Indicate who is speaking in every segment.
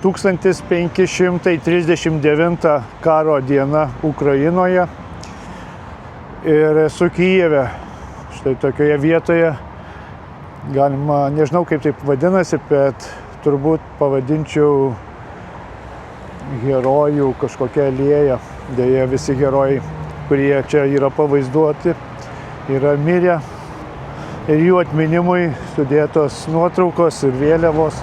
Speaker 1: 1539 karo diena Ukrainoje ir esu Kijeve. Štai tokioje vietoje, galima, nežinau kaip taip vadinasi, bet turbūt pavadinčiau herojų kažkokia alėja. Deja, visi herojai, kurie čia yra pavaizduoti, yra mirę ir jų atminimui sudėtos nuotraukos ir vėliavos.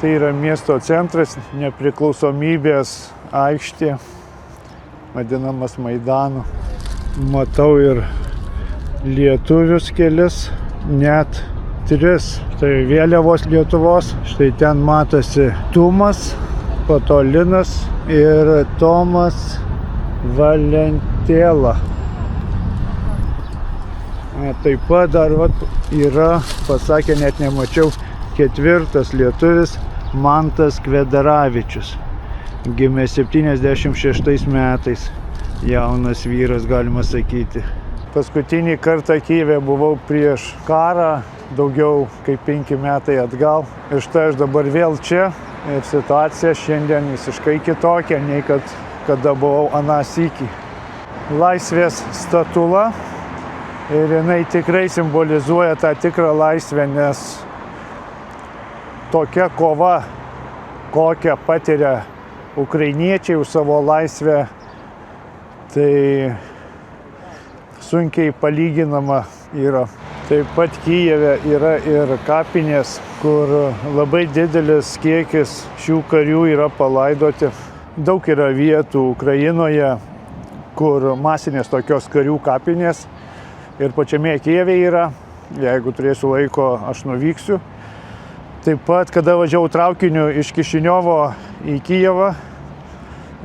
Speaker 1: Tai yra miesto centras, nepriklausomybės aikštė, vadinamas Maidanu. Matau ir lietuvius kelis, net 3. Tai vėliavos Lietuvos. Štai ten matosi Tumas, po to Linas ir Tomas Valentėla. Taip pat dar yra, pasakė, net nemačiau, 4. lietuvis Mantas Kvedaravičius. Gimė 76 metais. Jaunas vyras, galima sakyti. Paskutinį kartą Kijeve buvau prieš karą, daugiau kaip 5 metai atgal. Ir štai aš dabar vėl čia. Ir situacija šiandien visiškai kitokia, nei kada buvau aną sykį. Laisvės statula. Ir jinai tikrai simbolizuoja tą tikrą laisvę, nes tokia kova, kokią patiria ukrainiečiai už savo laisvę, tai sunkiai palyginama yra. Taip pat Kijeve yra ir kapinės, kur labai didelis kiekis šių karių yra palaidoti. Daug yra vietų Ukrainoje, kur masinės tokios karių kapinės. Ir pačiame Kijeve yra, jeigu turėsiu laiko, aš nuvyksiu. Taip pat, kada važiavau traukiniu iš Kišiniovo į Kijevą,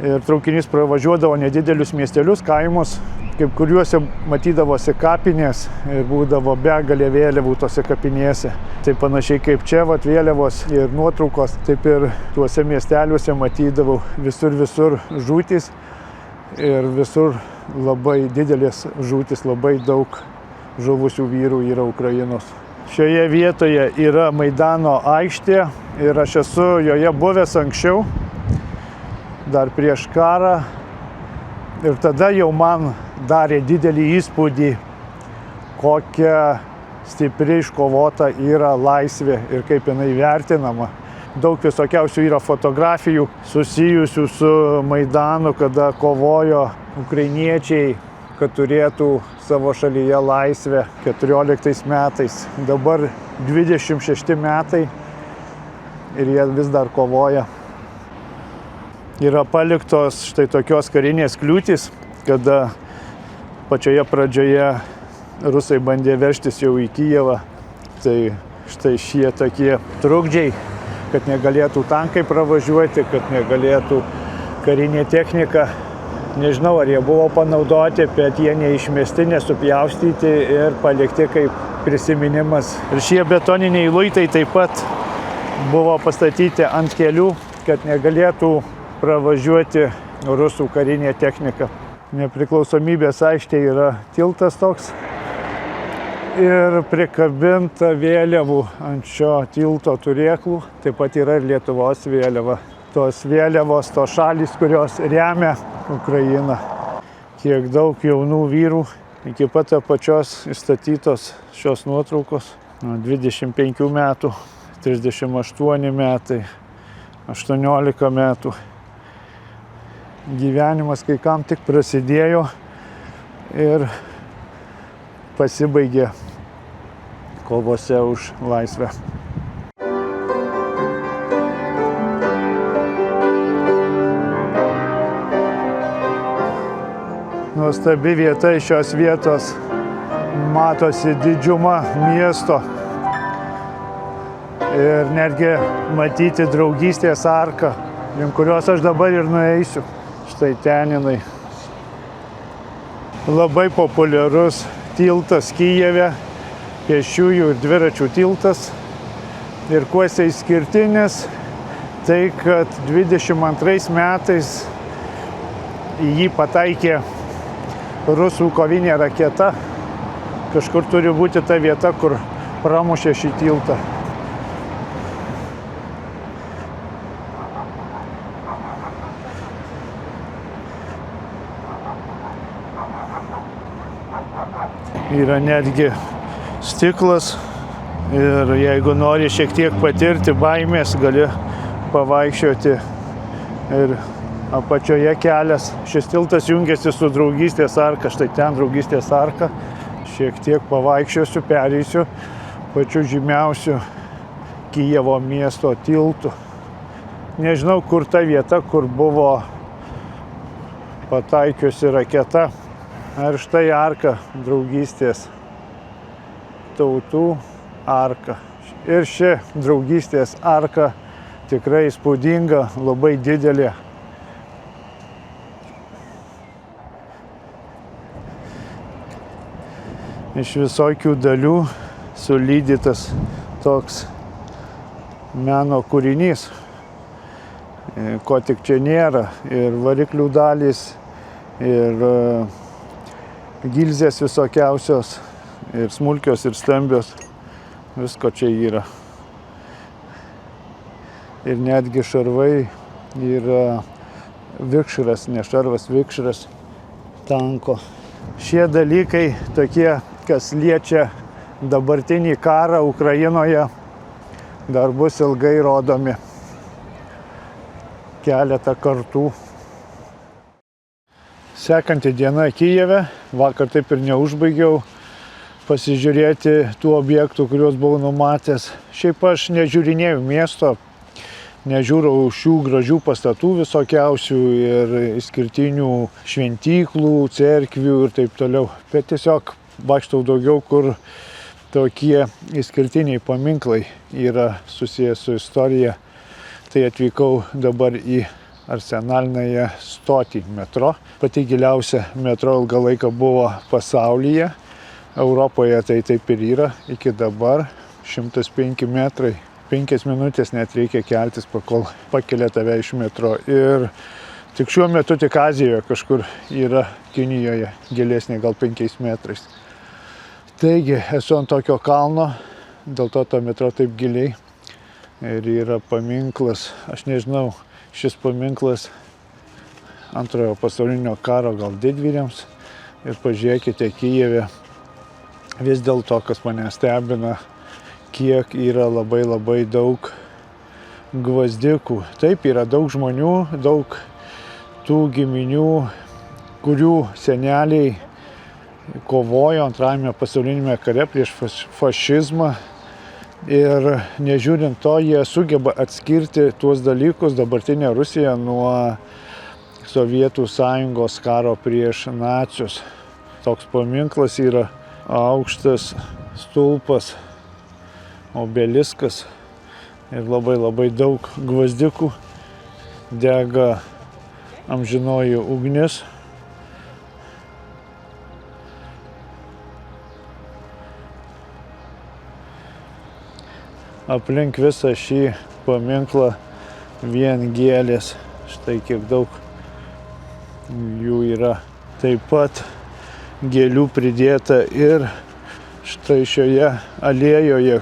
Speaker 1: ir traukinys pravažiuodavo nedidelius miestelius, kaimus, kaip kuriuose matydavosi kapinės ir būdavo begalė vėliavų tose kapinėse. Tai panašiai kaip čia, vėliavos ir nuotraukos, taip ir tuose miesteliuose matydavau visur žūtys ir visur labai didelės žūtys, labai daug žuvusių vyrų yra Ukrainos. Šioje vietoje yra Maidano aikštė ir aš esu joje buvęs anksčiau, dar prieš karą. Ir tada jau man darė didelį įspūdį, kokia stipri iškovota yra laisvė ir kaip jinai vertinama. Daug visokiausių yra fotografijų susijusių su Maidanu, kada kovojo ukrainiečiai, kad turėtų savo šalyje laisvę 14 metais. Dabar 26 metai ir jie vis dar kovoja. Yra paliktos štai tokios karinės kliūtys, kada pačioje pradžioje rusai bandė veržtis jau į Kijevą. Tai štai šie tokie trukdžiai, kad negalėtų tankai pravažiuoti, kad negalėtų karinė technika. Nežinau, ar jie buvo panaudoti, bet jie neišmesti, nesupjaustyti ir palikti kaip prisiminimas. Ir šie betoniniai luitai taip pat buvo pastatyti ant kelių, kad negalėtų pravažiuoti rusų karinė technika. Nepriklausomybės aikštėje yra tiltas toks ir prikabinta vėliavų ant šio tilto turėklų. Taip pat yra ir Lietuvos vėliava. Tos vėliavos, tos šalys, kurios remia Ukrainą. Kiek daug jaunų vyrų, iki pat apačios įstatytos šios nuotraukos. 25 metų, 38 metai, 18 metų. Gyvenimas kai kam tik prasidėjo ir pasibaigė kovose už laisvę. Nuostabi vieta, iš šios vietos matosi didžiuma miesto ir netgi matyti draugystės arką, link kurios aš dabar ir nueisiu. Štai ten jinai. Labai populiarus tiltas Kijeve, pėsčiųjų ir dviračių tiltas. Ir kuo jisai išskirtinis, tai kad 22 metais į jį pataikė rusų kovinė raketa. Kažkur turi būti ta vieta, kur pramušė šį tiltą. yra netgi stiklas ir jeigu nori šiek tiek patirti baimės, gali pavaikščioti ir apačioje kelias. Šis tiltas jungiasi su Draugystės arka, štai ten Draugystės arka. Šiek tiek pavaikščiosiu, pereisiu pačiu žymiausiu Kijevo miesto tiltu. Nežinau, kur ta vieta, kur buvo pataikiusi raketa. Ir štai arka, Draugystės tautų arka. Ir ši Draugystės arka tikrai įspūdinga, labai didelė. Iš visokių dalių sulydytas toks meno kūrinys, ko tik čia nėra. Ir variklių dalys, ir gilzės visokiausios, ir smulkios, ir stambios. Visko čia yra. Ir netgi šarvai yra vikšras, ne šarvas, vikšras tanko. Šie dalykai tokie, kas liečia dabartinį karą Ukrainoje, dar bus ilgai rodomi keletą kartų. Sekanti diena Kijeve. Vakar taip ir neužbaigiau pasižiūrėti tų objektų, kuriuos buvau numatęs. Šiaip aš nežiūrinėjau miesto, nežiūrau šių gražių pastatų visokiausių ir išskirtinių šventyklų, cerkvių ir taip toliau. Bet tiesiog vaikštau daugiau, kur tokie išskirtiniai paminklai yra susijęs su istorija. Tai atvykau dabar į Arsenalinąją stotį metro. Pati giliausia metro ilgą laiką buvo pasaulyje. Europoje tai taip ir yra iki dabar. 105 metrai. 5 minutės net reikia keltis, pakol pakelia tave iš metro. Ir tik šiuo metu tik Azijoje kažkur yra Kinijoje gilesnė, gal 5 metrais. Taigi esu ant tokio kalno, dėl to ta metro taip giliai. Ir yra paminklas, aš nežinau, šis paminklas Antrojo pasaulinio karo gal didvyriams. Ir pažiūrėkite Kijeve, vis dėlto, kas mane stebina, kiek yra labai daug gvazdikų. Taip, yra daug žmonių, daug tų giminių, kurių seneliai kovojo Antrajame pasaulinėme kare prieš fašizmą. Ir nežiūrint to, jie sugeba atskirti tuos dalykus, dabartinę Rusiją, nuo Sovietų Sąjungos karo prieš nacius. Toks paminklas yra aukštas stulpas, obeliskas ir labai daug gvazdikų, dega amžinoji ugnis. Aplink visą šį paminklą vien gėlės. Štai kiek daug jų yra. Taip pat gėlių pridėta ir štai šioje alėjoje.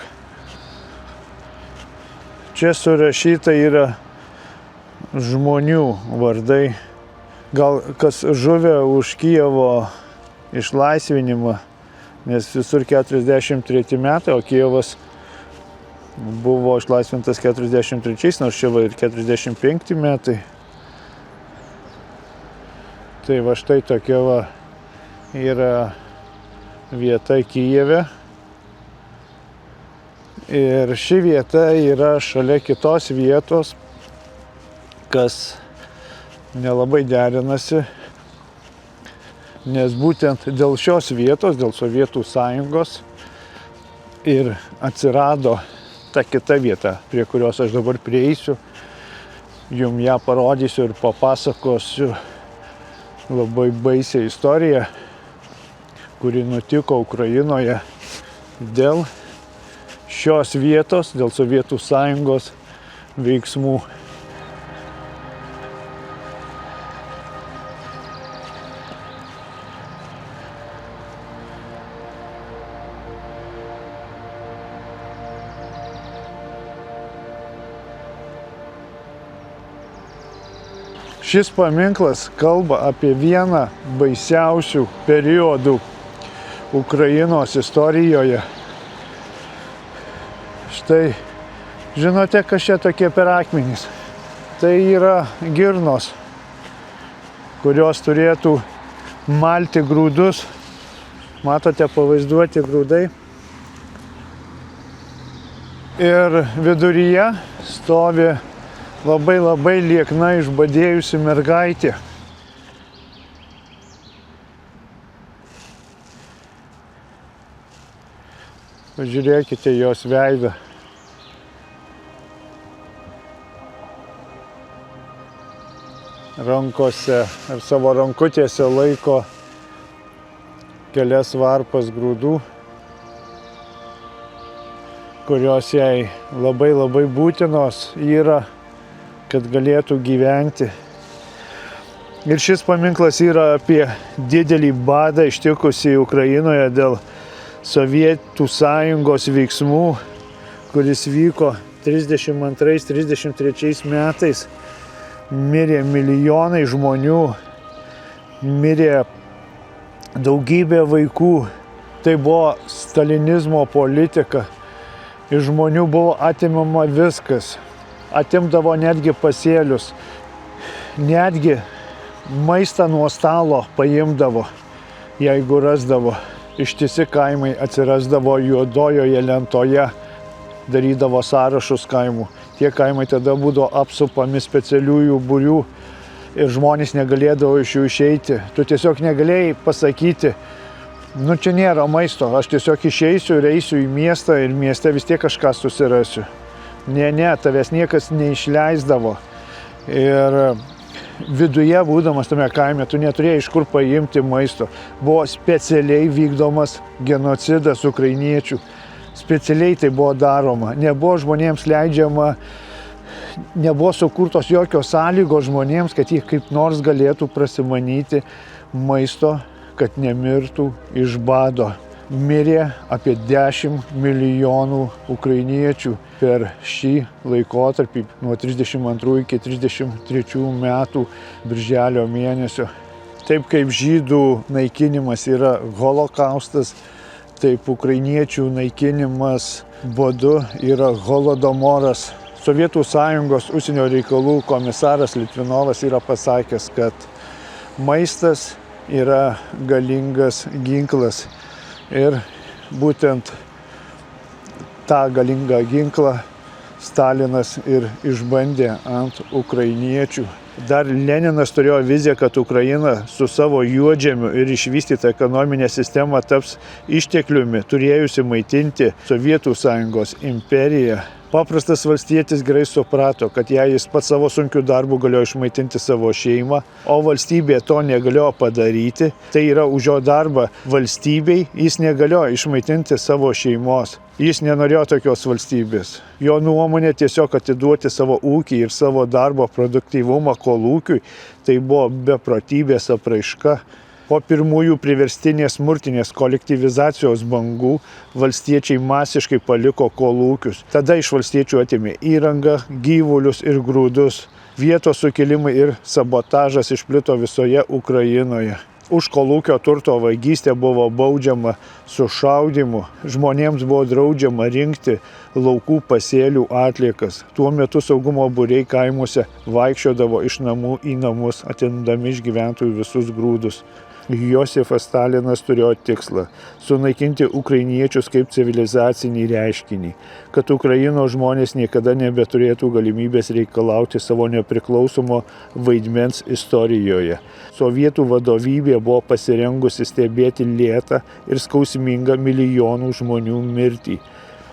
Speaker 1: Čia surašyta yra žmonių vardai. Gal kas žuvę už Kijevo išlaisvinimą, nes visur 43 metai, o Kijevas buvo išlaisvintas 43, nors čia va ir 45 metai. Tai va štai tokia va yra vieta Kijeve. Ir ši vieta yra šalia kitos vietos, kas nelabai derinasi, nes būtent dėl šios vietos, dėl Sovietų Sąjungos ir atsirado ta kita vieta, prie kurios aš dabar prieisiu. Jums ją parodysiu ir papasakosiu labai baisią istoriją, kuri nutiko Ukrainoje dėl šios vietos, dėl Sovietų Sąjungos veiksmų. Šis paminklas kalba apie vieną baisiausių periodų Ukrainos istorijoje. Štai, žinote, kas čia tokie per akmenys? Tai yra girnos, kurios turėtų malti grūdus. Matote, pavaizduoti grūdai. Ir viduryje stovi labai liekna išbadėjusi mergaitė. Pažiūrėkite jos veidą. Rankose ar savo rankutėse laiko kelias varpas grūdų, kurios jai labai būtinos yra, kad galėtų gyventi. Ir šis paminklas yra apie didelį badą ištikusį Ukrainoje dėl Sovietų Sąjungos veiksmų, kuris vyko 32-33 metais. Mirė milijonai žmonių, mirė daugybė vaikų. Tai buvo stalinizmo politika. Iš žmonių buvo atimama viskas. Atimdavo netgi pasėlius. Netgi maistą nuo stalo paimdavo, jeigu rasdavo. Ištisi kaimai atsirasdavo juodojoje lentoje, darydavo sąrašus kaimų. Tie kaimai tada būdavo apsupami specialiųjų būrių ir žmonės negalėdavo iš jų išeiti. Tu tiesiog negalėjai pasakyti, nu čia nėra maisto, aš tiesiog išeisiu ir eisiu į miestą ir mieste vis tiek kažką susirasiu. Ne, tavęs niekas neišleisdavo. Ir viduje būdamas tame kaime, tu neturėjai iš kur paimti maisto. Buvo specialiai vykdomas genocidas ukrainiečių. Specialiai tai buvo daroma. Nebuvo žmonėms leidžiama, nebuvo sukurtos jokios sąlygos žmonėms, kad jie kaip nors galėtų prasimanyti maisto, kad nemirtų iš bado. Mirė apie 10 milijonų ukrainiečių per šį laikotarpį nuo 32 iki 33 metų birželio mėnesio. Taip kaip žydų naikinimas yra holokaustas, taip ukrainiečių naikinimas badu yra holodomoras. Sovietų Sąjungos užsienio reikalų komisaras Litvinovas yra pasakęs, kad maistas yra galingas ginklas. Ir būtent tą galingą ginklą Stalinas ir išbandė ant ukrainiečių. Dar Leninas turėjo viziją, kad Ukraina su savo juodžemiu ir išvystyta ekonominė sistema taps ištekliumi, turėjusi maitinti Sovietų Sąjungos imperiją. Paprastas valstietis gerai suprato, kad jei jis pats savo sunkiu darbu galėjo išmaitinti savo šeimą, o valstybė to negalėjo padaryti, tai yra už jo darbą valstybei, jis negalėjo išmaitinti savo šeimos. Jis nenorėjo tokios valstybės. Jo nuomonė tiesiog atiduoti savo ūkį ir savo darbo produktyvumą kolūkiui, tai buvo beprotybės apraiška. Po pirmųjų priverstinės smurtinės kolektyvizacijos bangų valstiečiai masiškai paliko kolūkius. Tada iš valstiečių atėmė įrangą, gyvulius ir grūdus. Vietos sukilimai ir sabotažas išplito visoje Ukrainoje. Už kolūkio turto vagystę buvo baudžiama sušaudymu. Žmonėms buvo draudžiama rinkti laukų pasėlių atliekas. Tuo metu saugumo būriai kaimuose vaikščiodavo iš namų į namus, atimdami iš gyventojų visus grūdus. Josifas Stalinas turėjo tikslą – sunaikinti ukrainiečius kaip civilizacinį reiškinį, kad Ukrainos žmonės niekada nebeturėtų galimybės reikalauti savo nepriklausomo vaidmens istorijoje. Sovietų vadovybė buvo pasirengusi stebėti lėtą ir skausmingą milijonų žmonių mirtį.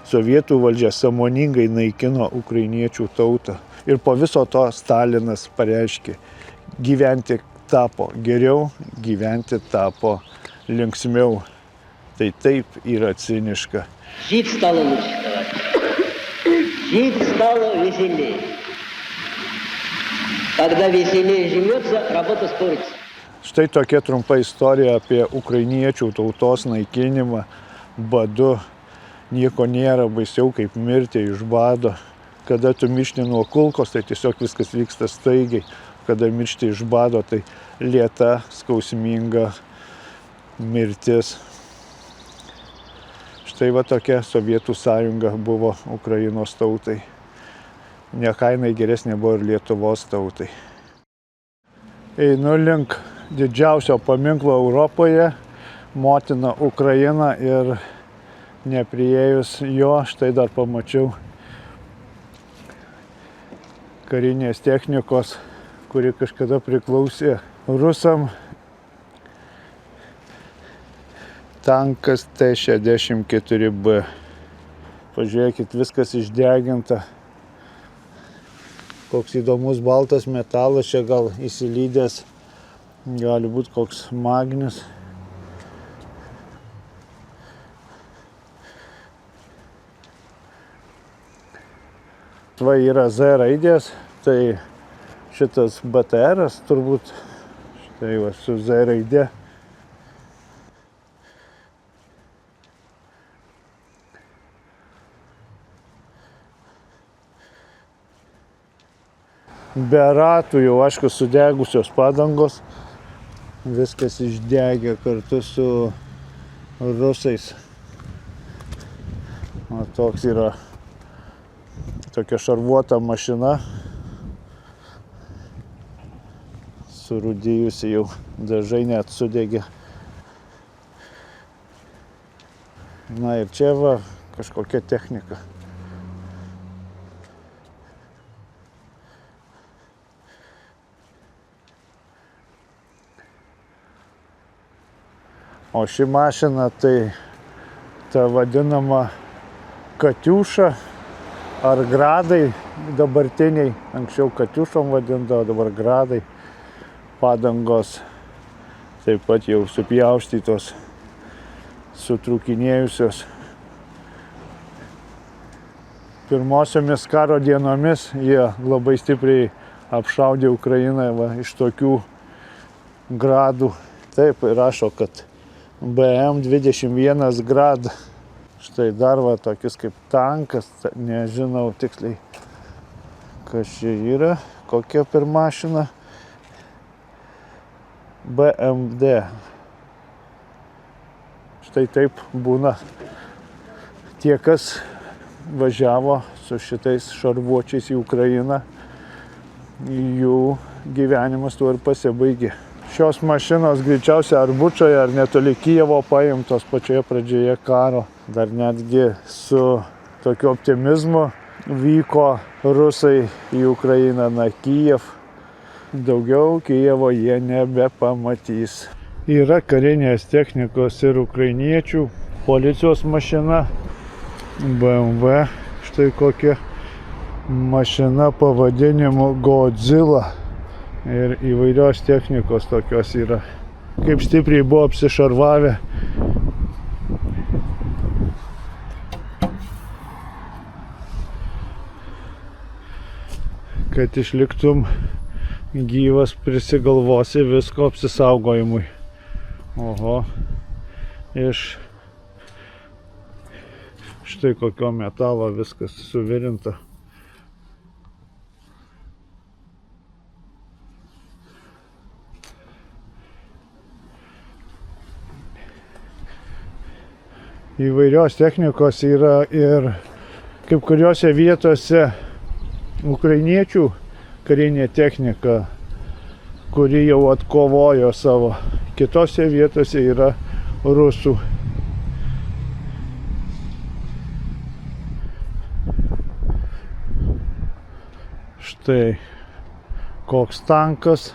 Speaker 1: Sovietų valdžia sąmoningai naikino ukrainiečių tautą. Ir po viso to Stalinas pareiškė – gyventi tapo geriau, gyventi tapo linksmiau. Tai taip yra ciniška.
Speaker 2: Жить стало лучше, товарищи. Жить стало веселее. Когда веселее живется, работа спорится.
Speaker 1: Štai tokia trumpa istorija apie ukrainiečių tautos naikinimą badu. Nieko nėra baisiau kaip mirti iš bado. Kada tu miršti nuo kulkos, tai tiesiog viskas vyksta staigiai. Kada miršti iš bado, tai lėta, skausminga mirtis. Štai va tokia Sovietų sąjunga buvo Ukrainos tautai. Ne kainai geresnė buvo ir Lietuvos tautai. Einu link didžiausio paminklo Europoje, motina Ukraina, ir nepriėjus jo, štai dar pamačiau karinės technikos, kuri kažkada priklausė rusam. Tankas T-64B. Pažiūrėkit, viskas išdeginta. Koks įdomus baltas metalas, čia gal įsilydęs, gali būti koks magnis. Va yra Z raidės, tai šitas BTR-as turbūt, štai va su Z raidė. Be ratų jau, aišku, sudegusios padangos, viskas išdegė kartu su rusais. O toks yra tokia šarvuota mašina, surūdijusi jau, dažai net sudegė. Na ir čia va kažkokia technika. O ši mašina tai ta vadinama Katiuša ar Gradai dabartiniai. Anksčiau Katiušom vadindavo, dabar Gradai. Padangos taip pat jau supjaustytos, sutrūkinėjusios. Pirmosiomis karo dienomis jie labai stipriai apšaudė Ukrainą va, iš tokių Gradų. Taip, rašo, kad BM-21 Grad. Štai dar va tokis kaip tankas, nežinau tiksliai, kas čia yra, kokia per mašina. BMD. Štai taip būna tie, kas važiavo su šitais šarvuočiais į Ukrainą, jų gyvenimas tuo ir pasibaigė. Šios mašinos greičiausiai ar Bučoje, ar netoli Kijevo paimtos pačioje pradžioje karo. Dar netgi su tokiu optimizmu vyko rusai į Ukrainą, na Kijev. Daugiau Kijevo jie nebepamatys. Yra karinės technikos ir ukrainiečių. Policijos mašina, BMW, štai kokia mašina pavadinimu Godzilla. Ir įvairios technikos tokios yra. Kaip stipriai buvo apsišarvavę. Kad išliktum gyvas, prisigalvosi visko apsisaugojimui. Oho. Iš štai kokio metalo viskas suvirinta. Įvairios technikos yra ir kaip kuriuose vietose ukrainiečių karinė technika, kuri jau atkovojo savo. Kitose vietose yra rusų. Štai koks tankas.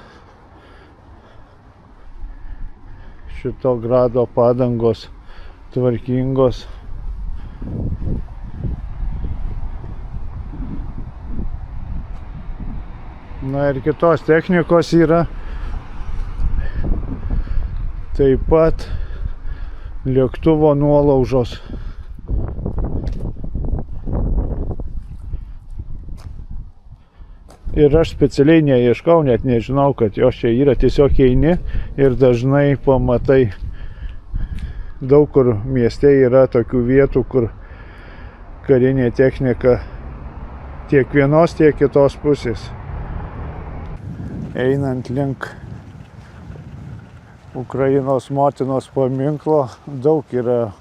Speaker 1: Šito Grado padangos tvarkingos. Na ir kitos technikos yra. Taip pat lėktuvo nuolaužos. Ir aš specialiai neieškau, net nežinau, kad jos čia yra. Tiesiog eini ir dažnai pamatai. Daug kur mieste yra tokių vietų, kur karinė technika tiek vienos, tiek kitos pusės. Einant link Ukrainos motinos paminklo, daug yra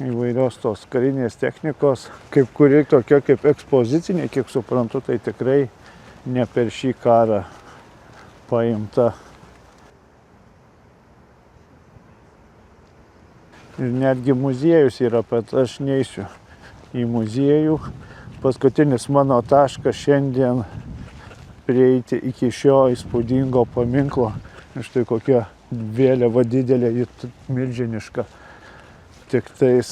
Speaker 1: įvairios tos karinės technikos, kaip kuri tokia kaip ekspozicinė, kiek suprantu, tai tikrai ne per šį karą paimta. Ir netgi muziejus yra, bet aš neisiu į muziejų. Paskutinis mano taškas šiandien prieiti iki šio įspūdingo paminklo. Štai kokia vėliava didelė, milžiniška, tik tais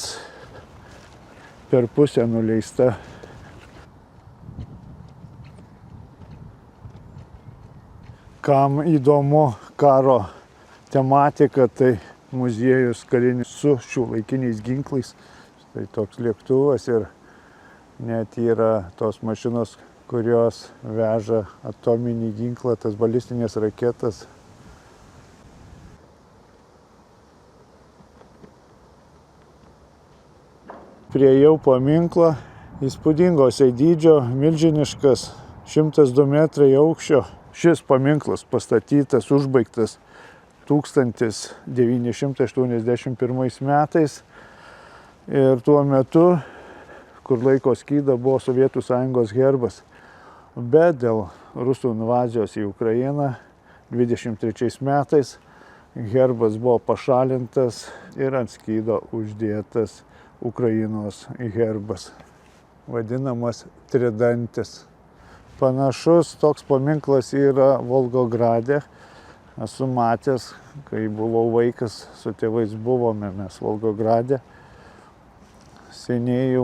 Speaker 1: per pusę nuleista. Kam įdomu karo tematika, tai muziejus karinis su šiuolaikiniais ginklais. Tai toks lėktuvas ir net yra tos mašinos, kurios veža atominį ginklą, tas balistinės raketas. Priėjau paminklą, įspūdingosiai dydžio, milžiniškas, 102 metrai aukščio. Šis paminklas pastatytas, užbaigtas 1981 metais ir tuo metu, kur laiko skyda, buvo Sovietų Sąjungos herbas. Bet dėl rusų invazijos į Ukrainą 23 metais herbas buvo pašalintas ir ant skydo uždėtas Ukrainos herbas, vadinamas tridantis. Panašus toks paminklas yra Volgograde. Esu matęs, kai buvau vaikas, su tėvais buvome mes Volgograde. Seniai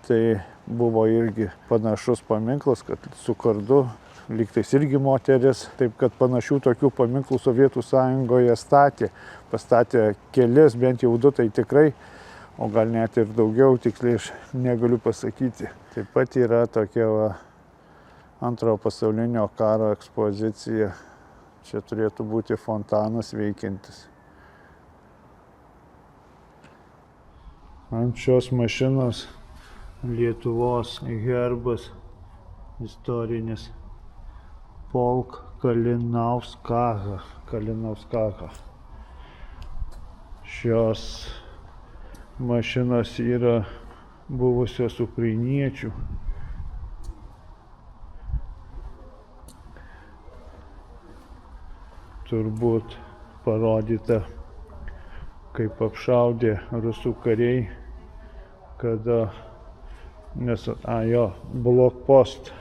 Speaker 1: tai buvo irgi panašus paminklas, kad su kardu, lygtais irgi moteris. Taip kad panašių tokių paminklų Sovietų Sąjungoje pastatė kelis, bent jau 2 tai tikrai, o gal net ir daugiau, tiksliai aš negaliu pasakyti. Taip pat yra tokia Antrojo pasaulinio karo ekspozicija. Čia turėtų būti fontanas veikiantis. Ant šios mašinos Lietuvos herbas istorinis Polk Kalinauskaja. Šios mašinos yra buvusios ukrainiečių. Turbūt parodyta, kaip apšaudė rusų kariai, kada, blokpost,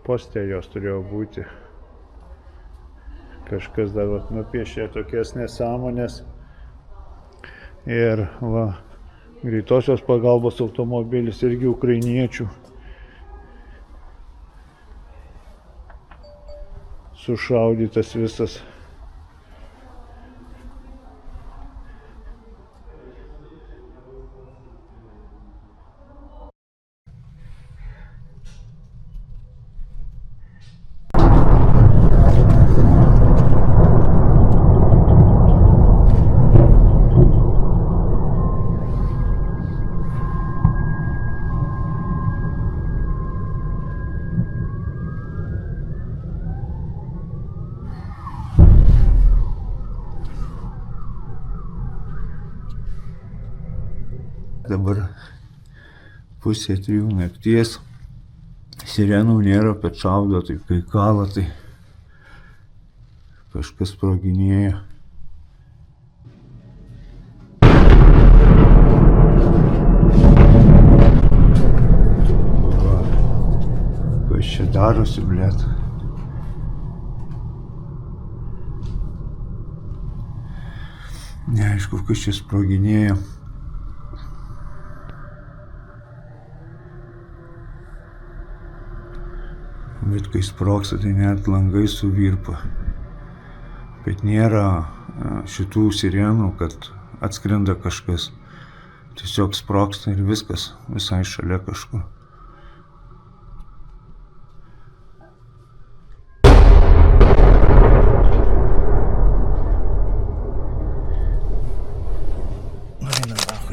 Speaker 1: poste jos turėjo būti. Kažkas dar nupiešė tokias nesąmonės. Ir greitosios pagalbos automobilis irgi ukrainiečių. Sušaudytas visas. Dabar 2:30 nakties, sirenų nėra, bet šaudo, taip kai kala, tai kažkas sproginėja. Kas čia darosi, blet? Neaišku, kas čia sproginėja. Bet kai sprogsta, tai net langai suvirpa. Bet nėra šitų sirenų, kad atskrenda kažkas. Tiesiog sprogsta ir viskas, visai šalia kažkur.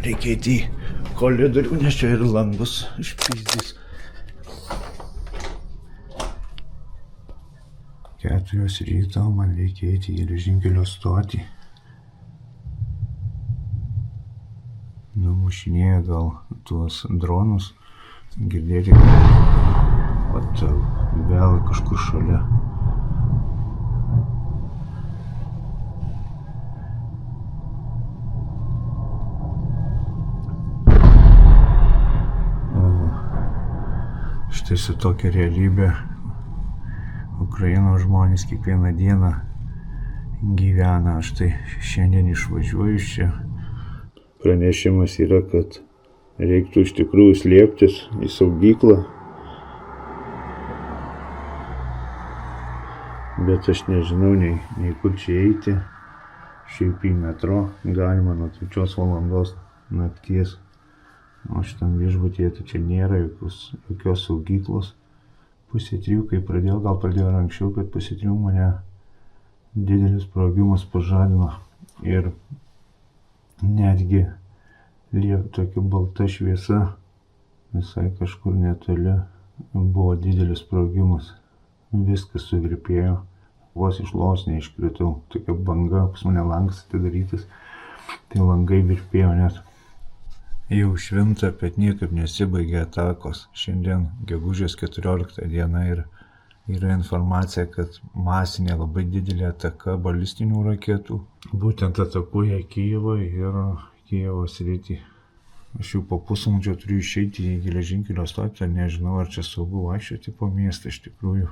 Speaker 1: Reikia eiti į koridorių, nes čia ir langus išpyzdys. 4 ryto man reikia eiti į geležinkelio stotį.
Speaker 3: mušinėja gal tuos dronus. Girdėti, kad vėl kažkur šalia. Štai su tokia realybė Ukrainos žmonės kiekvieną dieną gyvena. Aš tai šiandien išvažiuoju iš čia. Pranešimas yra, kad reiktų iš tikrųjų slėptis į saugyklą. Bet aš nežinau nei kur čia eiti. Šiaip į metro galima nuo 3 valandos nakties. O šitam viešbutyje tai čia nėra jokios saugyklos. 2:30, kai pradėjau, gal pradėjau anksčiau, bet 2:30 mane didelis sprogimas pažadino. Ir netgi tokia balta šviesa, visai kažkur netoli, buvo didelis sprogimas. Viskas suvirpėjo, vos iš lovos neiškritau. Tokia banga, pas mane langas atidarytas, tai langai virpėjo net. Jau švinta, bet niekaip nesibaigė atakos. Šiandien gegužės 14 diena ir yra informacija, kad masinė labai didelė ataka balistinių raketų. Būtent atakuoja Kijevą ir Kijevo sritį. Aš jau po pusvalandžio turiu išeiti į geležinkelio stotį, nežinau, ar čia saugu vaikščioti po miestą iš tikrųjų.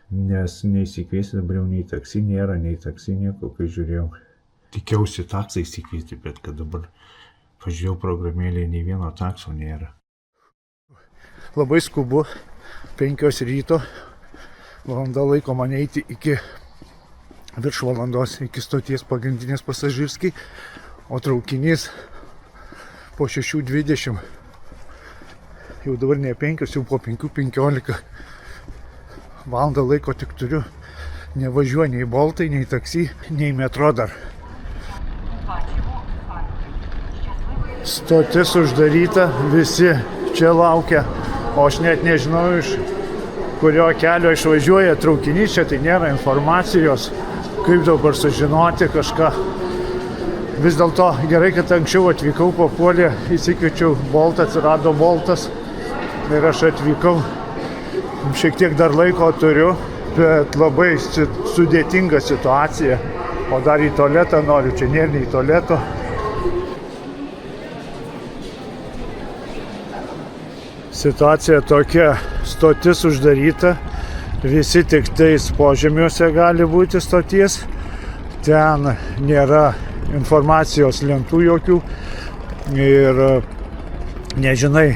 Speaker 3: Nes neįsikviesti dabar jau nei taksi nėra, nei taksi nieko, kai žiūrėjau. Tikiausi taksą įsikviesti, bet kad dabar pažiūrėjau programėlėje, nei vieno takso nėra.
Speaker 1: Labai skubu, 5 ryto, valanda laiko man eiti iki virš valandos, iki stoties pagrindinės pasažirskiai, o traukinys po 6:20, jau dabar ne 5, jau po 5:15. Valandą laiko tik turiu, nevažiuoju nei boltai, nei taksi, nei metro dar. Stotis uždaryta, visi čia laukia, o aš net nežinau, iš kurio kelio išvažiuoja traukinys, čia tai nėra informacijos, kaip dabar sužinoti kažką. Vis dėlto gerai, kad anksčiau atvykau, papuolė, įsikviečiau boltą, atsirado boltas ir aš atvykau. Šiek tiek dar laiko turiu, bet labai sudėtinga situacija, o dar į tualetą noriu, čia nėra nei tualeto. Situacija tokia, stotis uždaryta, visi tik tais požemiuose gali būti stoties, ten nėra informacijos lentų jokių ir nežinai,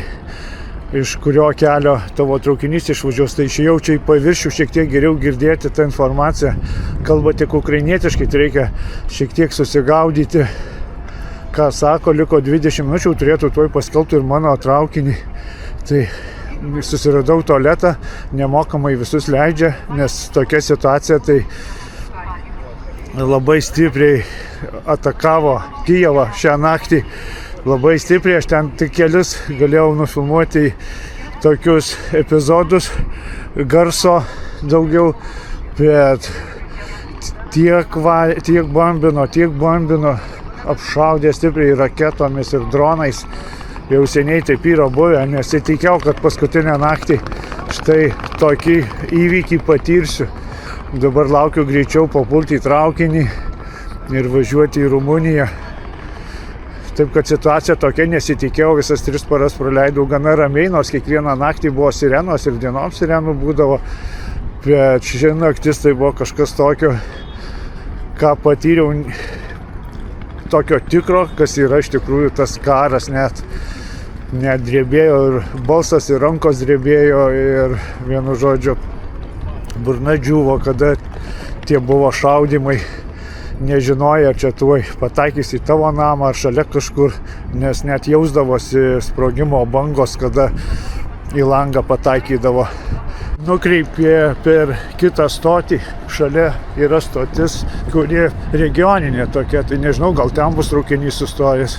Speaker 1: iš kurio kelio tavo traukinys išvažiuos, tai išėjau čia į paviršių, šiek tiek geriau girdėti tą informaciją, kalba tik ukrainietiškai, tai reikia šiek tiek susigaudyti, ką sako, liko 20 minučių, turėtų tuoj paskelbti ir mano traukinį. Tai susiradau tualetą, nemokamai visus leidžia, nes tokia situacija tai labai stipriai atakavo Kijevą šią naktį. Labai stipriai, aš ten tik kelius galėjau nufilmuoti tokius epizodus, garso daugiau, bet tiek bombino, apšaudė stipriai raketomis ir dronais. Jau seniai taip yra buvę, nesitikėjau, kad paskutinę naktį štai tokį įvykį patirsiu. Dabar laukiu greičiau papulti į traukinį ir važiuoti į Rumuniją. Taip kad situacija tokia, nesitikėjau, visas 3 paras praleidau gana ramiai, nors kiekvieną naktį buvo sirenos ir dienom sirenų būdavo, bet ši naktis tai buvo kažkas tokio, ką patyriau, tokio tikro, kas yra iš tikrųjų tas karas, net drebėjo ir balsas, ir rankos drebėjo, ir vienu žodžiu burna džiuvo, kada tie buvo šaudimai, nežinojo, ar čia tuoj pataikys į tavo namą ar šalia kažkur, nes net jausdavosi sprogimo bangos, kada į langą pataikydavo. Nukreipė per kitą stotį, šalia yra stotis, kuri regioninė tokia, tai nežinau, gal ten bus traukinys sustojęs.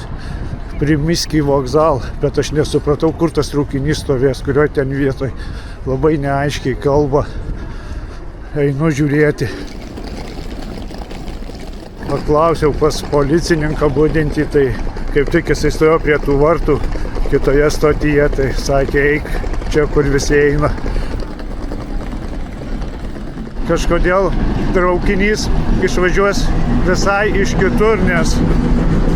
Speaker 1: Primiskį vokzal, bet aš nesupratau, kur tas traukinys stovės, kurio ten vietoj. Labai neaiškiai kalba. Einu žiūrėti. Paklausiau pas policininką budintį, tai kaip tik jisai stovėjo prie tų vartų kitoje stotyje, tai sakė, eik čia, kur visi eina. Kažkodėl traukinys išvažiuos visai iš kitur, nes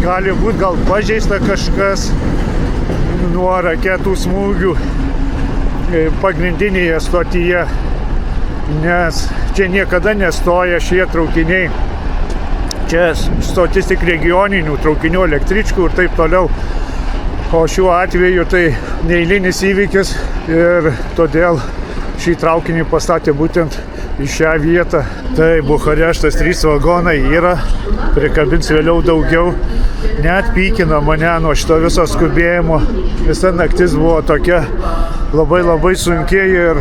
Speaker 1: gali būti gal pažeista kažkas nuo raketų smūgių pagrindinėje stotyje, nes čia niekada nestoja šie traukiniai. Čia stotis tik regioninių traukinių, električkų ir taip toliau. O šiuo atveju tai neeilinis įvykis ir todėl šį traukinį pastatė būtent į šią vietą. Tai Bukareštas 3 vagonai yra, prikabins vėliau daugiau. Net pykina mane nuo šito viso skubėjimo. Visa naktis buvo tokia labai sunki ir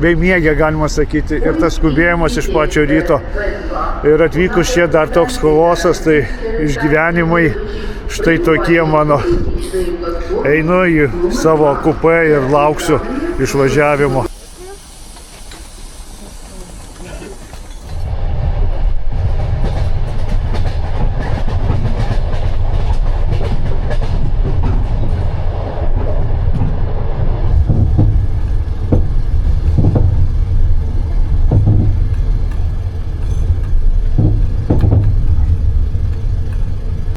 Speaker 1: bemiegė, galima sakyti, ir tas skubėjimas iš pačio ryto. Ir atvykus čia dar toks chaosas, tai išgyvenimai štai tokie mano. Einu į savo kupę ir lauksiu išvažiavimo.